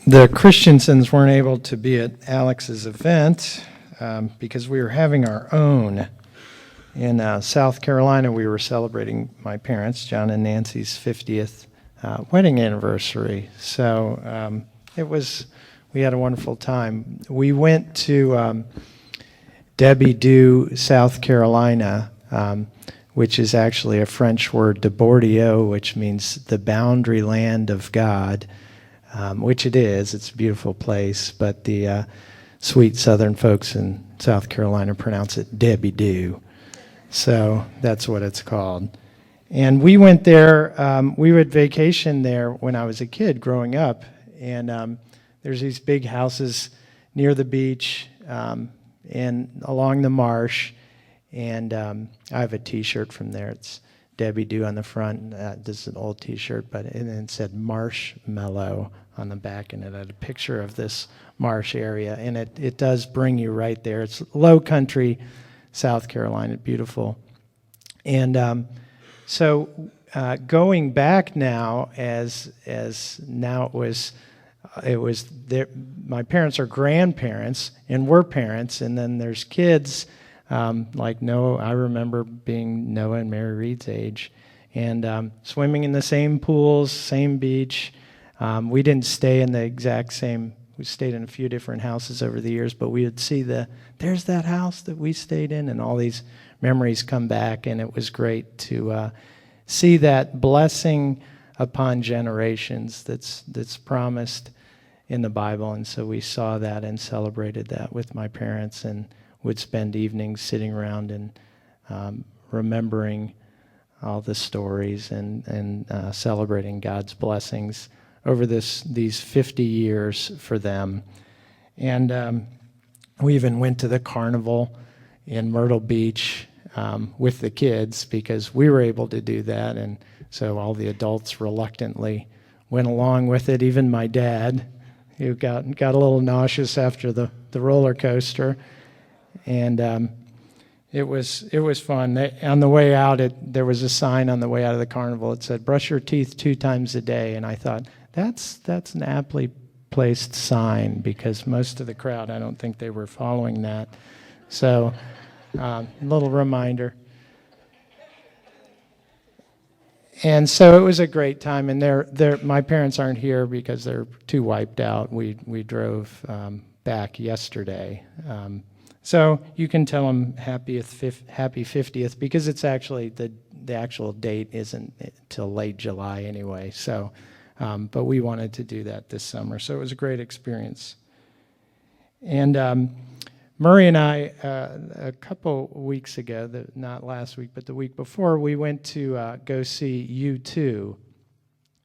The Christiansons weren't able to be at Alex's event because we were having our own. In South Carolina, we were celebrating my parents, John and Nancy's 50th wedding anniversary. So we had a wonderful time. We went to Debbie Do, South Carolina, which is actually a French word, de Bordeaux, which means the boundary land of God, which it is. It's a beautiful place, but the sweet southern folks in South Carolina pronounce it Debbie Do. So that's what it's called. And we went there, we would vacation there when I was a kid growing up. And there's these big houses near the beach and along the marsh. And I have a T-shirt from there. It's Debbie Do on the front. This is an old T-shirt, but it said Marshmallow on the back, and it had a picture of this marsh area. And it does bring you right there. It's low country, South Carolina, beautiful. And so going back now, as now it was there. My parents are grandparents, and we're parents, and then there's kids. Like Noah, I remember being Noah and Mary Reed's age, and swimming in the same pools, same beach. We didn't stay in the exact same. We stayed in a few different houses over the years, but we would see there's that house that we stayed in, and all these memories come back, and it was great to see that blessing upon generations that's promised in the Bible. And so we saw that and celebrated that with my parents, and would spend evenings sitting around and remembering all the stories and celebrating God's blessings over these 50 years for them. And we even went to the carnival in Myrtle Beach with the kids because we were able to do that. And so all the adults reluctantly went along with it. Even my dad, who got a little nauseous after the roller coaster. And it was fun. On the way out, there was a sign on the way out of the carnival. It said, "Brush your teeth 2 times a day." And I thought, that's an aptly placed sign, because most of the crowd, I don't think they were following that. So, a little reminder. And so it was a great time. And my parents aren't here because they're too wiped out. We drove back yesterday. So you can tell them happy 50th, because it's actually the actual date isn't till late July anyway. So, but we wanted to do that this summer, so it was a great experience. And Murray and I, a couple weeks ago, not last week, but the week before, we went to go see U2.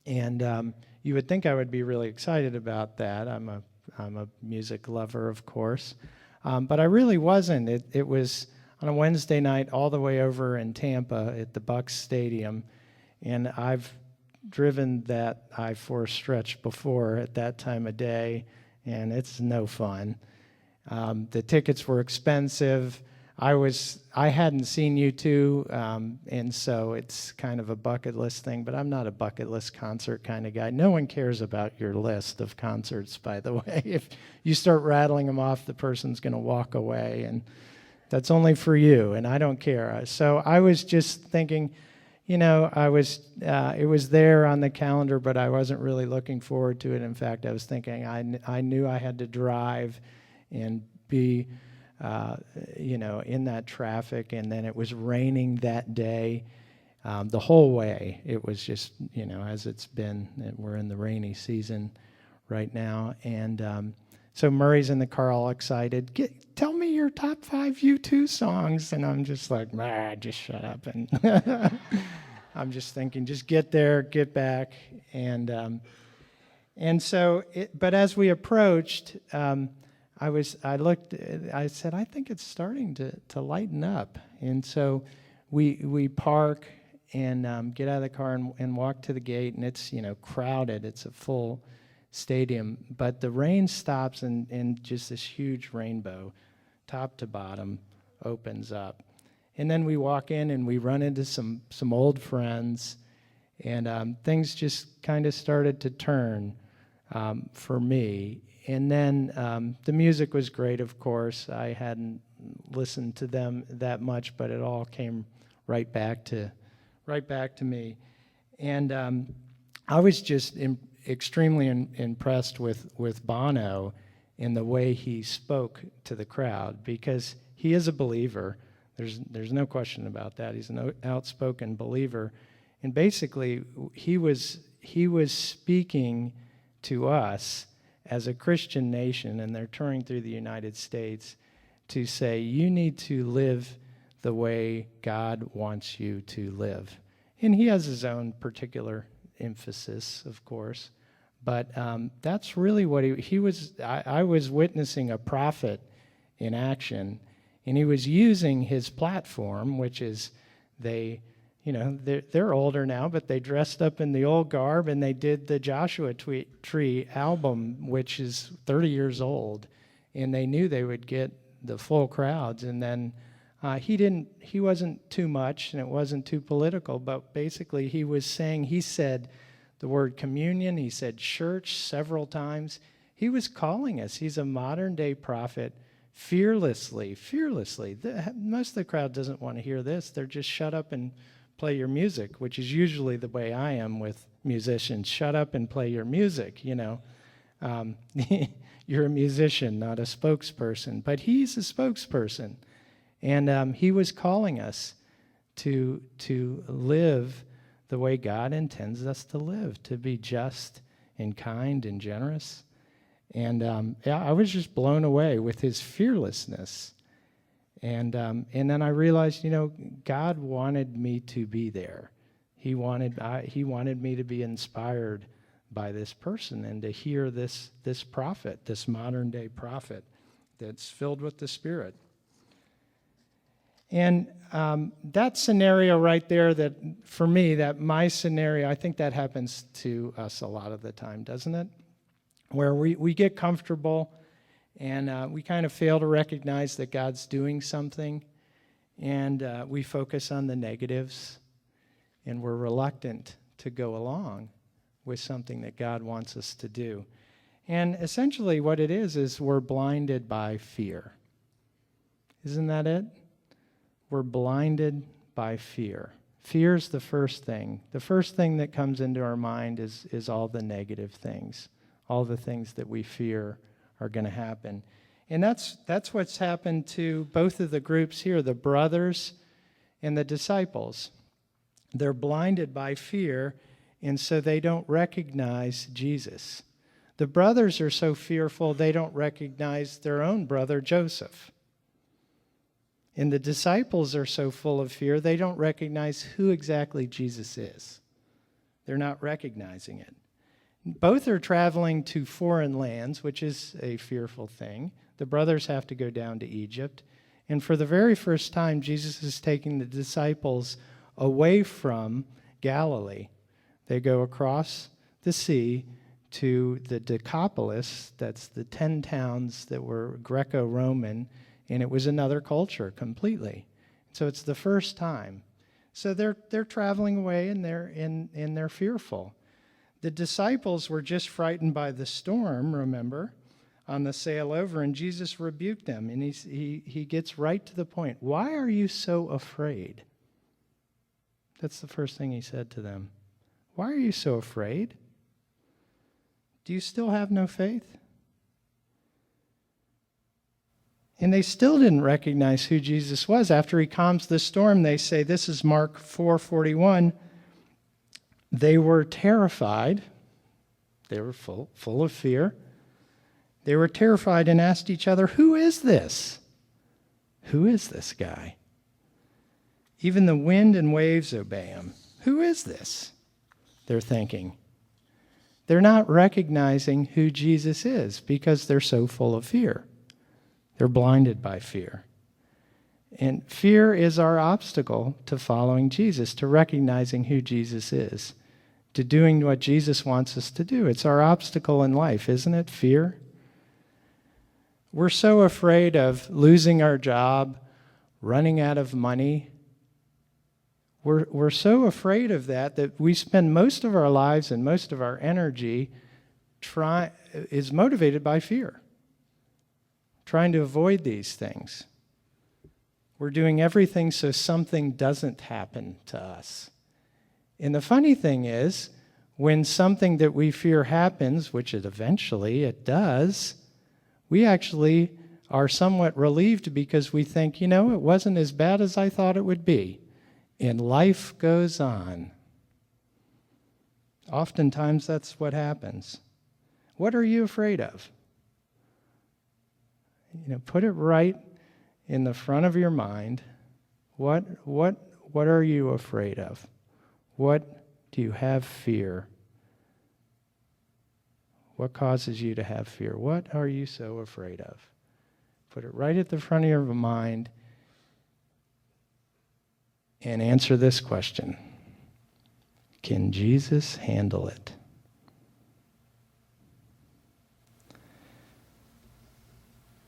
And you would think I would be really excited about that. I'm a music lover, of course. But I really wasn't. It was on a Wednesday night all the way over in Tampa at the Bucks Stadium. And I've driven that I-4 stretch before at that time of day, and it's no fun. The tickets were expensive. I hadn't seen U2, and so it's kind of a bucket list thing, but I'm not a bucket list concert kind of guy. No one cares about your list of concerts, by the way. If you start rattling them off, the person's going to walk away, and that's only for you, and I don't care. So I was just thinking, it was there on the calendar, but I wasn't really looking forward to it. In fact, I was thinking I knew I had to drive and be in that traffic, and then it was raining that day the whole way. It was just, as it's been, we're in the rainy season right now. And so Murray's in the car all excited. Tell me your top 5 U2 songs. And I'm just like, just shut up. And I'm just thinking, just get there, get back. And so, but as we approached, I said, I think it's starting to lighten up. And so we park and get out of the car and walk to the gate, and it's, crowded. It's a full stadium. But the rain stops, and just this huge rainbow, top to bottom, opens up. And then we walk in and we run into some old friends, and things just kind of started to turn. for me. And then the music was great, of course. I hadn't listened to them that much, but it all came right back to me. And I was just extremely impressed with Bono in the way he spoke to the crowd, because he is a believer. There's no question about that. He's an outspoken believer. And basically, he was speaking to us as a Christian nation, and they're touring through the United States, to say, you need to live the way God wants you to live. And he has his own particular emphasis, of course, but that's really what he was. I was witnessing a prophet in action, and he was using his platform, which is they're older now, but they dressed up in the old garb, and they did the Joshua Tree album, which is 30 years old, and they knew they would get the full crowds. And then he wasn't too much, and it wasn't too political, but basically he said the word communion, he said church several times. He was calling us. He's a modern day prophet, fearlessly. Most of the crowd doesn't want to hear this. They're just shut up and play your music, which is usually the way I am with musicians. Shut up and play your music, You're a musician, not a spokesperson. But he's a spokesperson. And he was calling us to live the way God intends us to live, to be just and kind and generous. And I was just blown away with his fearlessness. And then I realized, God wanted me to be there. He wanted me to be inspired by this person and to hear this prophet, this modern day prophet that's filled with the Spirit. And that scenario right there, that for me, that my scenario, I think that happens to us a lot of the time, doesn't it? Where we get comfortable and we kind of fail to recognize that God's doing something, and we focus on the negatives, and we're reluctant to go along with something that God wants us to do. And essentially what it is we're blinded by fear. Isn't that it? We're blinded by fear. Fear is the first thing. The first thing that comes into our mind is all the negative things, all the things that we fear are going to happen. And that's what's happened to both of the groups here, the brothers and the disciples. They're blinded by fear, and so they don't recognize Jesus. The brothers are so fearful they don't recognize their own brother Joseph. And the disciples are so full of fear they don't recognize who exactly Jesus is. They're not recognizing it. Both are traveling to foreign lands, which is a fearful thing. The brothers have to go down to Egypt. And for the very first time, Jesus is taking the disciples away from Galilee. They go across the sea to the Decapolis, that's the 10 towns that were Greco-Roman, and it was another culture completely. So it's the first time. So they're traveling away, and they're fearful. The disciples were just frightened by the storm, remember, on the sail over, and Jesus rebuked them, and he gets right to the point. Why are you so afraid? That's the first thing he said to them. Why are you so afraid? Do you still have no faith? And they still didn't recognize who Jesus was. After he calms the storm, they say, this is Mark 4:41, they were terrified. They were full of fear. They were terrified and asked each other, who is this? Who is this guy? Even the wind and waves obey him. Who is this? They're thinking. They're not recognizing who Jesus is because they're so full of fear. They're blinded by fear. And fear is our obstacle to following Jesus, to recognizing who Jesus is, to doing what Jesus wants us to do. It's our obstacle in life, isn't it? Fear. We're so afraid of losing our job, running out of money. We're so afraid of that we spend most of our lives and most of our energy is motivated by fear, trying to avoid these things. We're doing everything so something doesn't happen to us. And the funny thing is, when something that we fear happens, which eventually it does, we actually are somewhat relieved because we think, it wasn't as bad as I thought it would be. And life goes on. Oftentimes that's what happens. What are you afraid of? Put it right in the front of your mind. What are you afraid of? What do you have fear? What causes you to have fear? What are you so afraid of? Put it right at the front of your mind and answer this question. Can Jesus handle it?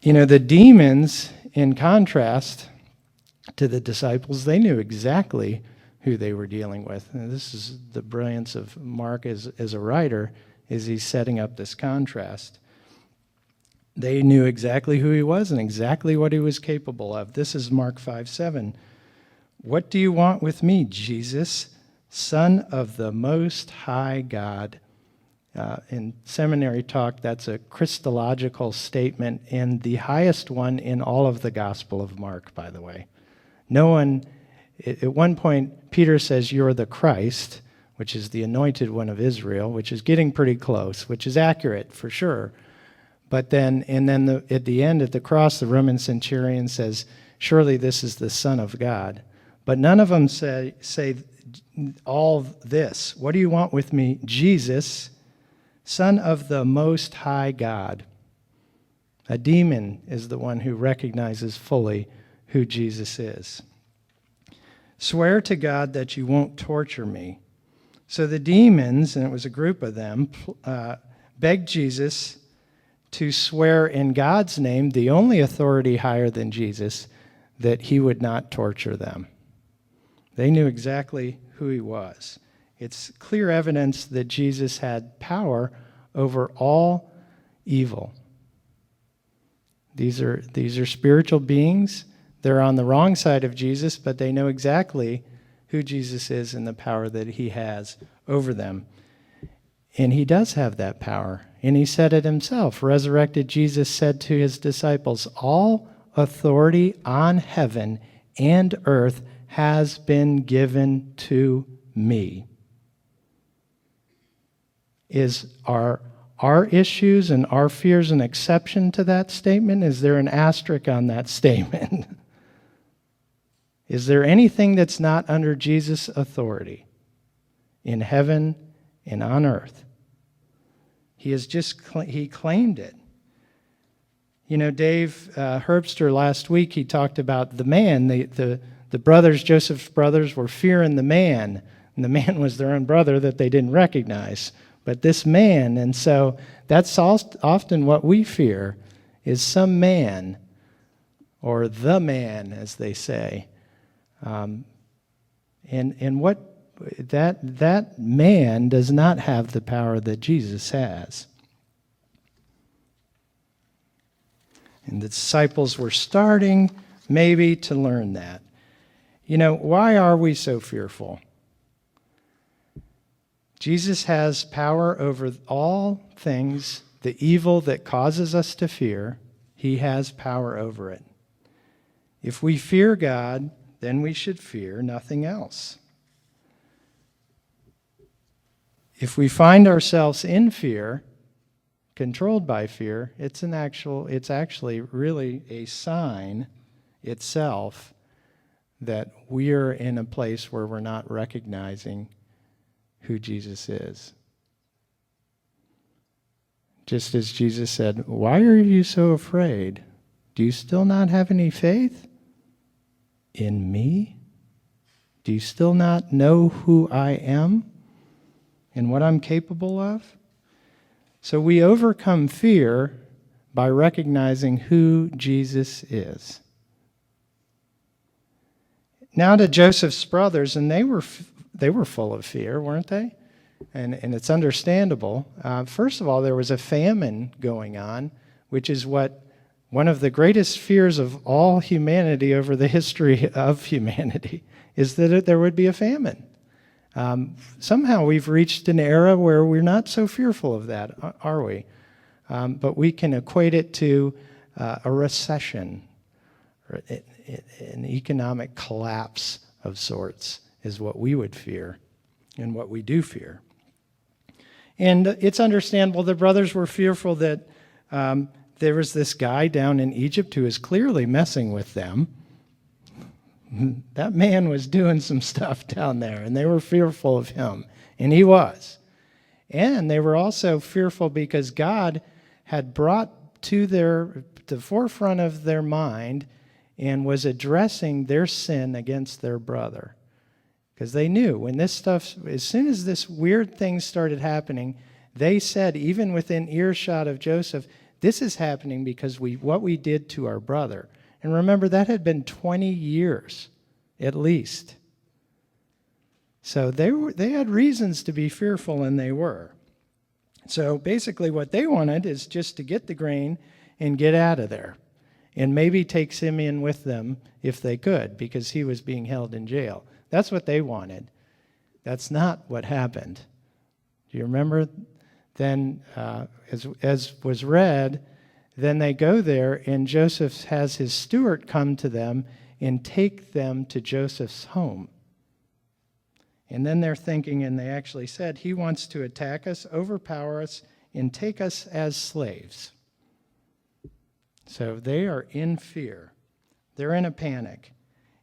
The demons, in contrast to the disciples, they knew exactly who they were dealing with. And this is the brilliance of Mark as a writer, is he's setting up this contrast. They knew exactly who he was and exactly what he was capable of. This is Mark 5:7. What do you want with me, Jesus, Son of the Most High God? In seminary talk, that's a Christological statement and the highest one in all of the Gospel of Mark, by the way. No one, at one point, Peter says, you're the Christ, which is the anointed one of Israel, which is getting pretty close, which is accurate for sure. But then, at the end, at the cross, the Roman centurion says, surely this is the Son of God. But none of them say all this. What do you want with me, Jesus, Son of the Most High God? A demon is the one who recognizes fully who Jesus is. Swear to God that you won't torture me. So the demons, and it was a group of them, begged Jesus to swear in God's name, the only authority higher than Jesus, that he would not torture them. They knew exactly who he was. It's clear evidence that Jesus had power over all evil. These are spiritual beings. They're on the wrong side of Jesus, but they know exactly who Jesus is and the power that he has over them. And he does have that power. And he said it himself. Resurrected Jesus said to his disciples, all authority on heaven and earth has been given to me. Is our issues and our fears an exception to that statement? Is there an asterisk on that statement? Is there anything that's not under Jesus' authority in heaven and on earth? He claimed it. Dave Herbster last week, he talked about the man. The brothers, Joseph's brothers, were fearing the man. And the man was their own brother that they didn't recognize. But this man, and so that's often what we fear, is some man, or the man, as they say. And what that man does not have the power that Jesus has. And the disciples were starting maybe to learn that. Why are we so fearful? Jesus has power over all things, the evil that causes us to fear. He has power over it. If we fear God, then we should fear nothing else. If we find ourselves in fear, controlled by fear, it's actually really a sign itself that we're in a place where we're not recognizing who Jesus is. Just as Jesus said, why are you so afraid? Do you still not have any faith in me? Do you still not know who I am and what I'm capable of? So we overcome fear by recognizing who Jesus is. Now to Joseph's brothers, and they were full of fear, weren't they? and it's understandable. First of all, there was a famine going on, which is what one of the greatest fears of all humanity over the history of humanity is that there would be a famine. Somehow we've reached an era where we're not so fearful of that, are we? But we can equate it to a recession, or an economic collapse of sorts is what we would fear and what we do fear. And it's understandable the brothers were fearful that there was this guy down in Egypt who was clearly messing with them. That man was doing some stuff down there, and they were fearful of him, and he was. And they were also fearful because God had brought to the forefront of their mind and was addressing their sin against their brother. Because they knew when this stuff, as soon as this weird thing started happening, they said, even within earshot of Joseph, this is happening because what we did to our brother. And remember, that had been 20 years, at least. So they had reasons to be fearful, and they were. So basically what they wanted is just to get the grain and get out of there. And maybe take Simeon with them if they could, because he was being held in jail. That's what they wanted. That's not what happened. Do you remember? Then, as was read, then they go there, and Joseph has his steward come to them and take them to Joseph's home. And then they're thinking, and they actually said, he wants to attack us, overpower us, and take us as slaves. So they are in fear. They're in a panic.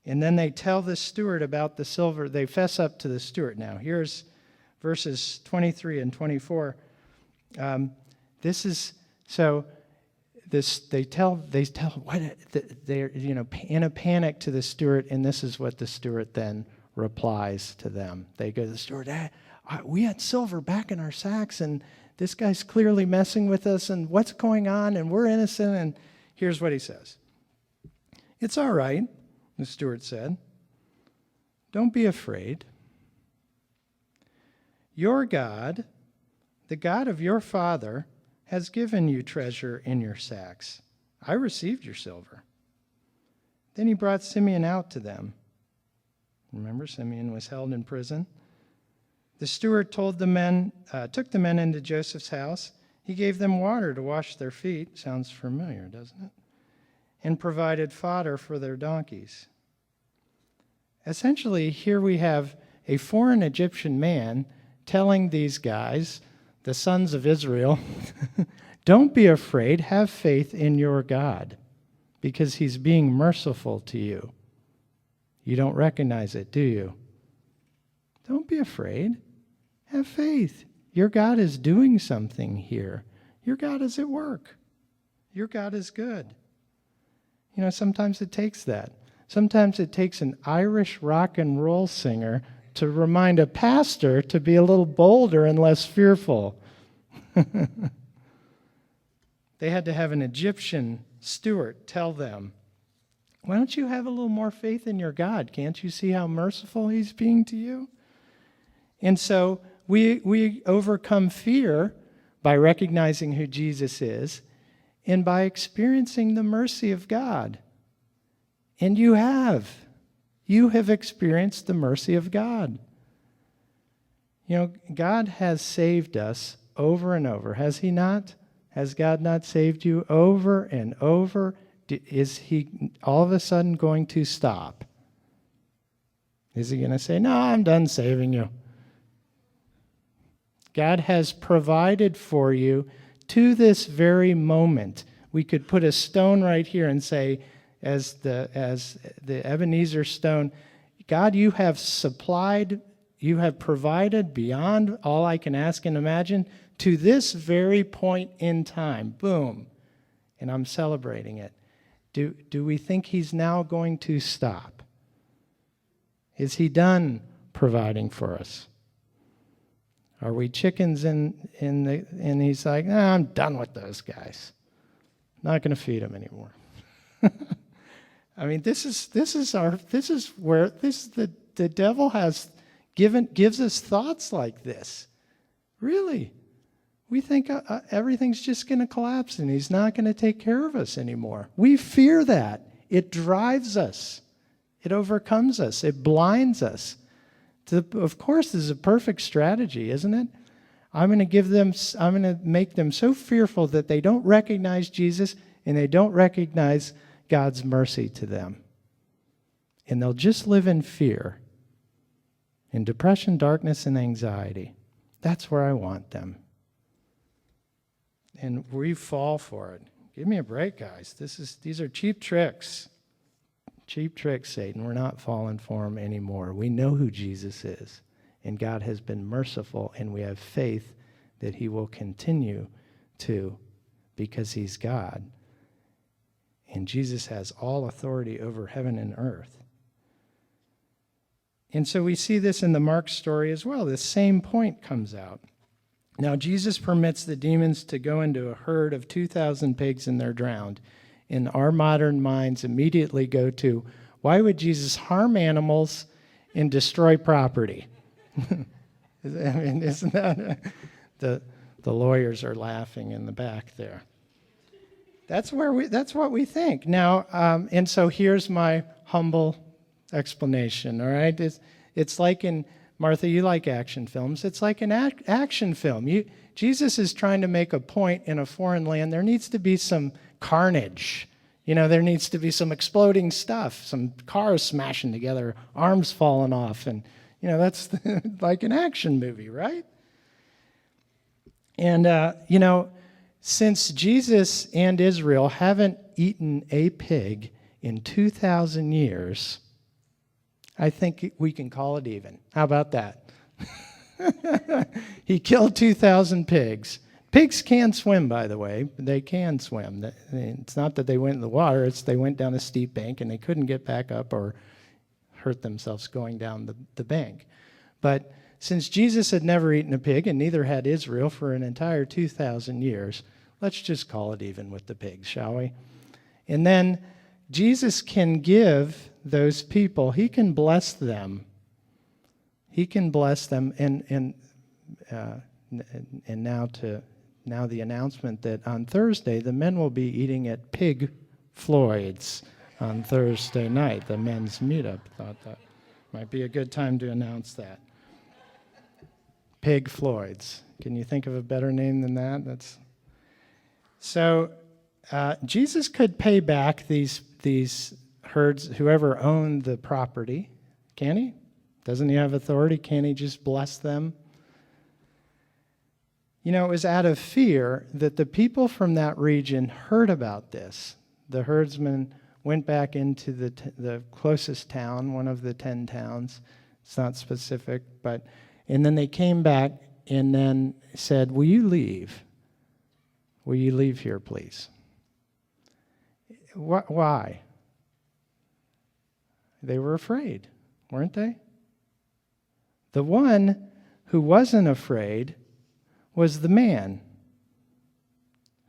And then they tell the steward about the silver. They fess up to the steward now. Here's verses 23 and 24. They tell what they're in a panic to the steward, and this is what the steward then replies to them. They go to the steward, we had silver back in our sacks, and this guy's clearly messing with us, and what's going on, and we're innocent. And here's what he says. It's all right, the steward said. Don't be afraid. Your God, the God of your father, has given you treasure in your sacks. I received your silver. Then he brought Simeon out to them. Remember, Simeon was held in prison. The steward took the men into Joseph's house. He gave them water to wash their feet. Sounds familiar, doesn't it? And provided fodder for their donkeys. Essentially, here we have a foreign Egyptian man telling these guys, the sons of Israel, don't be afraid, have faith in your God, because he's being merciful to you. You don't recognize it, do you? Don't be afraid. Have faith. Your God is doing something here. Your God is at work. Your God is good. Sometimes it takes that. Sometimes it takes an Irish rock and roll singer to remind a pastor to be a little bolder and less fearful. They had to have an Egyptian steward tell them, why don't you have a little more faith in your God? Can't you see how merciful he's being to you? And so we overcome fear by recognizing who Jesus is and by experiencing the mercy of God. And you have experienced the mercy of God. God has saved us over and over, has he not? Has God not saved you over and over? Is he all of a sudden going to stop? Is he going to say, no, I'm done saving you? God has provided for you to this very moment. We could put a stone right here and say, as the Ebenezer stone, God, you have supplied, you have provided beyond all I can ask and imagine to this very point in time. Boom. And I'm celebrating it. Do we think he's now going to stop? Is he done providing for us? Are we chickens and he's like, nah, I'm done with those guys. Not going to feed them anymore. I mean, the devil gives us thoughts like this. Really? We think everything's just going to collapse and he's not going to take care of us anymore. We fear that. It drives us. It overcomes us. It blinds us. Of course, this is a perfect strategy, isn't it? I'm going to make them so fearful that they don't recognize Jesus and they don't recognize God's mercy to them. And they'll just live in fear, in depression, darkness, and anxiety. That's where I want them. And we fall for it. Give me a break, guys. These are cheap tricks. Cheap tricks, Satan. We're not falling for them anymore. We know who Jesus is. And God has been merciful, and we have faith that he will continue to, because he's God. And Jesus has all authority over heaven and earth. And so we see this in the Mark story as well. This same point comes out. Now, Jesus permits the demons to go into a herd of 2,000 pigs and they're drowned. And our modern minds immediately go to, why would Jesus harm animals and destroy property? I mean, isn't that the lawyers are laughing in the back there? That's what we think. Now, and so here's my humble explanation, all right? It's like in, Martha, you like action films. It's like an action film. Jesus is trying to make a point in a foreign land. There needs to be some carnage. There needs to be some exploding stuff, some cars smashing together, arms falling off. And, that's like an action movie, right? And, since Jesus and Israel haven't eaten a pig in 2,000 years, I think we can call it even. How about that? He killed 2,000 pigs. Pigs can swim, by the way. They can swim. It's not that they went in the water. It's they went down a steep bank and they couldn't get back up or hurt themselves going down the bank. But since Jesus had never eaten a pig, and neither had Israel for an entire 2,000 years, let's just call it even with the pigs, shall we? And then Jesus can give those people, he can bless them. He can bless them, and now the announcement that on Thursday the men will be eating at Pig Floyd's on Thursday night, the men's meetup. Thought that might be a good time to announce that. Pig Floyd's. Can you think of a better name than that? So Jesus could pay back these herds, whoever owned the property. Can he? Doesn't he have authority? Can't he just bless them? It was out of fear that the people from that region heard about this. The herdsmen went back into the closest town, one of the 10 towns. It's not specific, and then they came back and then said, will you leave? Will you leave here, please? Why? They were afraid, weren't they? The one who wasn't afraid was the man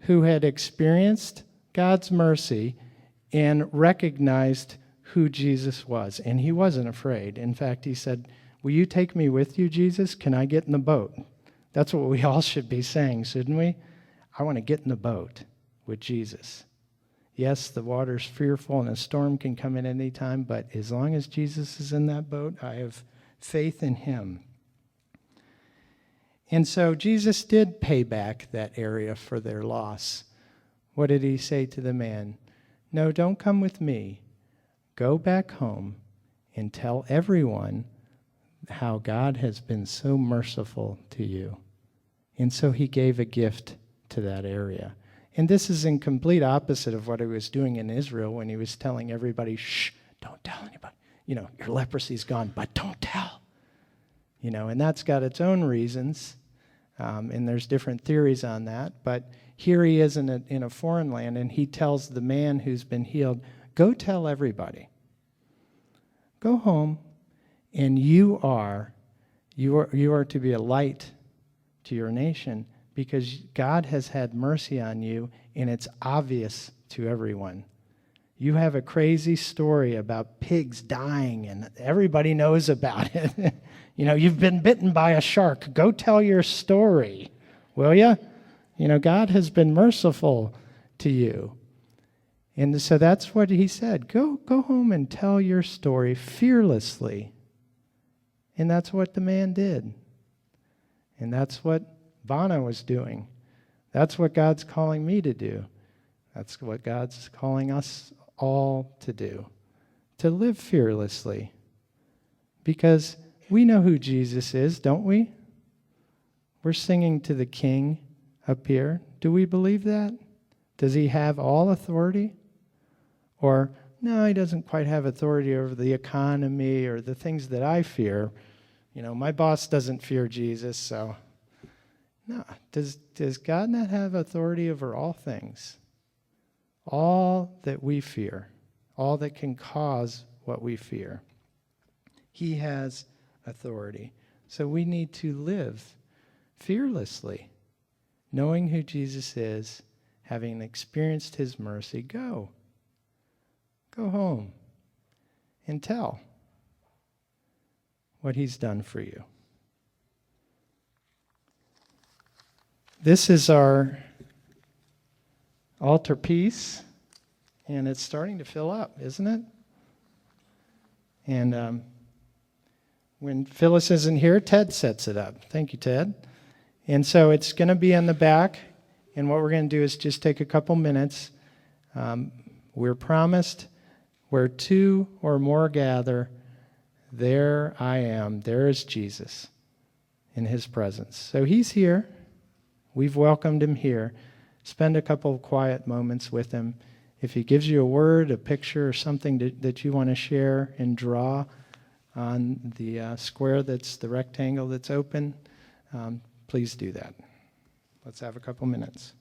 who had experienced God's mercy and recognized who Jesus was. And he wasn't afraid. In fact, he said, will you take me with you, Jesus? Can I get in the boat? That's what we all should be saying, shouldn't we? I want to get in the boat with Jesus. Yes, the water's fearful and a storm can come in any time, but as long as Jesus is in that boat, I have faith in him. And so Jesus did pay back that area for their loss. What did he say to the man? No, don't come with me. Go back home and tell everyone how God has been so merciful to you. And so he gave a gift to that area. And this is in complete opposite of what he was doing in Israel when he was telling everybody, shh, don't tell anybody. Your leprosy's gone, but don't tell. And that's got its own reasons. And there's different theories on that. But here he is in a foreign land, and he tells the man who's been healed, go tell everybody. Go home, and you are to be a light to your nation, because God has had mercy on you, and it's obvious to everyone. You have a crazy story about pigs dying and everybody knows about it. You've been bitten by a shark. Go tell your story, will you? God has been merciful to you. And so that's what he said. Go home and tell your story fearlessly. And that's what the man did. And that's what Vanna was doing. That's what God's calling me to do. That's what God's calling us all to do. To live fearlessly. Because we know who Jesus is, don't we? We're singing to the King up here. Do we believe that? Does he have all authority? Or, no, he doesn't quite have authority over the economy or the things that I fear. My boss doesn't fear Jesus, so. No. Does God not have authority over all things? All that we fear. All that can cause what we fear. He has authority. So we need to live fearlessly, knowing who Jesus is, having experienced his mercy. Go home and tell what he's done for you. This is our altar piece, and it's starting to fill up, isn't it? And when Phyllis isn't here, Ted sets it up. Thank you, Ted. And so it's going to be in the back, and what we're going to do is just take a couple minutes. We're promised where two or more gather, there I am. There is Jesus in his presence. So he's here. We've welcomed him here. Spend a couple of quiet moments with him. If he gives you a word, a picture, or something that you want to share and draw on the square the rectangle that's open, please do that. Let's have a couple minutes.